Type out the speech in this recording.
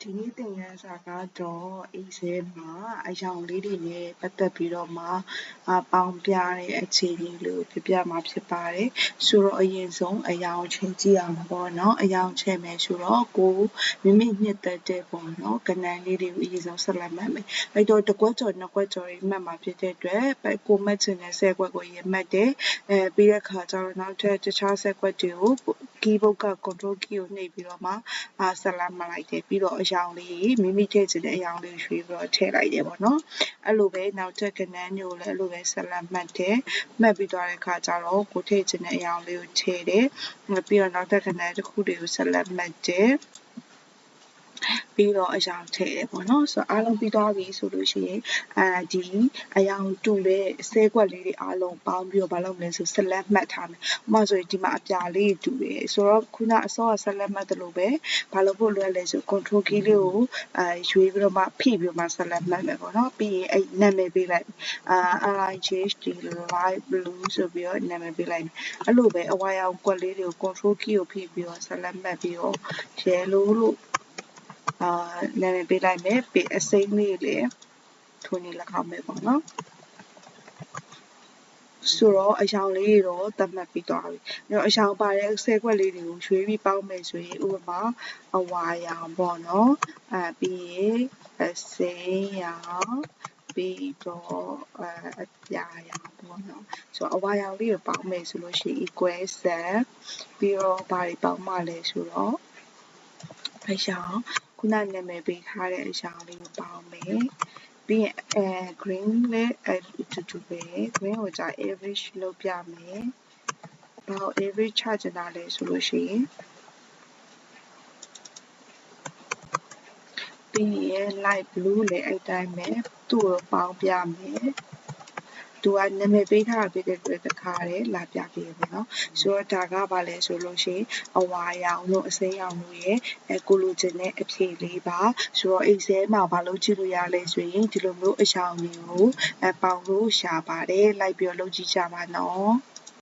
ဒီနေ့သင်ခန်းစာကတော့အိမ်ဆဲမှာအယောင်လေးတွေနဲ့ပတ်သက်ပြီးတော့မှပေါင်းပြတဲ့အခြေအနေလေးကိုပြပြမှာဖြစ်ပါတယ်ဆိုတော့အရင်ဆုံးအယောင်ချိန်ကြည့်အောင်ပေါ့နော်အယောင်ချိန်မယ်ဆိုတော့ကိုမိမိနှစ်သက်တဲ့ပေါ့နော်ကဏ္ဍလေးတွေကိုအရင်ဆုံးဆက်လက်မှတ်မယ်အဲ့တော့တစ်ကွက်ကျော်နှစ်ကွက်ကျော်တွေမှတ်မှာဖြစ်တဲ့အတွက်ကိုမှတ်ချင်တဲ့10ကွက်ကိုရင်မှတ်တယ်ပြီးတဲ့အခါကျတော့နောက်ထပ်တခြား10ကွက်တွေကို keyboard က control key ကိုနှိပ်ပြီးတော့မှဆက်လက်မှတ်လိုက်တယ်ပြီးတော့အယောင်လေးမိမိထည့်ချင်တဲ့အယောင်လေးရွေးပြီးတော့ထည့်လိုက်တယ်ပေါ့နော်အဲ့လိုပဲနောက်ထပ်ကဏ္ဍမျိုးလည်းအဲ့လိုပဲဆက်လက်မှတ်တယ်မှတ်ပြီးသွားတဲ့အခါကျတော့ကိုထည့်ချင်တဲ့အယောင်လေးကိုထည့်တယ်ပြီးတော့နောက်ထပ်ကဏ္ဍတစ်ခုတွေကိုဆက်လက်မှတ်တယ်ပြီးတော့အယောင်ထည့်တယ်ပေါ့နော်ဆိုတော့အားလုံးပြီးသွားပြီဆိုလို့ရှိရင်ဒီအယောင်တူတဲ့ဆဲကွက်လေးတွေအားလုံးပေါင်းပြီးတော့မလုပ်လဲဆိုဆက်လက်မှတ်ထားမယ်ဥပမာဆိုရင်ဒီမှာအပြာလေးတူတယ်ဆိုတော့ခုနအစောကဆက်လက်မှတ်တယ်လို့ပဲဘာလို့ဖို့လွယ်လဲဆို control key လေးကိုရွေးပြီးတော့မှဖိပြီးတော့မှဆက်လက်မှတ်မယ်ပေါ့နော်ပြီးရင်အဲ့နာမည်ပေးလိုက်LIGHT light blue ဆိုပြီးတော့နာမည်ပေးလိုက်အဲ့လိုပဲအဝါရောင်ကွက်လေးတွေကို control key ကိုဖိပြီးတော့ဆက်လက်မှတ်ပြီးတော့ yellow လို့နာမည်ပေးလိုက်မယ်ပြီးအစိမ်းလေးလည်းထိုးနေလောက်အောင်ပဲပေါ့နော်ဆိုတော့အယောင်လေးတွေတော့သတ်မှတ်ပြီးသွားပြီ။အဲ့တော့အယောင်ပါတဲ့ဆဲကွက်လေးတွေကိုရွေးပြီးပေါင်းမယ်ဆိုရင်ဥပမာအဝါရောင်ပေါ့နော်။ပြီးရင်အစိမ်းရောင်ပြီးတော့အပြာရောင်ပေါ့နော်။ဆိုတော့အဝါရောင်လေးကိုပေါင်းမယ်ဆိုလို့ရှိရင် equal set ပြီးတော့ဘာတွေပေါင်းမှလဲဆိုတော့အယောင်ခုနနာမည်ပေးထားတဲ့အယောင်လေးကိုပေါင်းမယ်။ပြီးရင် green လည်းအတူတူပဲ green ကိုကြာ average လုပ်ပြမယ်။ဘာလို့ average ချချင်တာလဲဆိုလို့ရှိရင်ပြီးရင် light blue လည်းအဲ့တိုင်းပဲသူ့ကိုပေါင်းပြမယ်။သူကနာမည်ပေးထားတာဖြစ်တဲ့အတွက်တခါတည်းလာပြပေးရမယ်နော်ဆိုတော့ဒါကဘာလဲဆိုလို့ရှိရင်အဝါရောင်တို့အစိမ်းရောင်တို့ရဲ့ကိုလိုချင်တဲ့အဖြေလေးပါဆိုတော့ Excel မှာဘာလို့ကြည့်လို့ရလဲဆိုရင်ဒီလိုမျိုးအယောင်တွေကိုပေါင်းလို့ရှာပါတယ်လိုက်ပြီးတော့လုပ်ကြည့်ကြပါနော်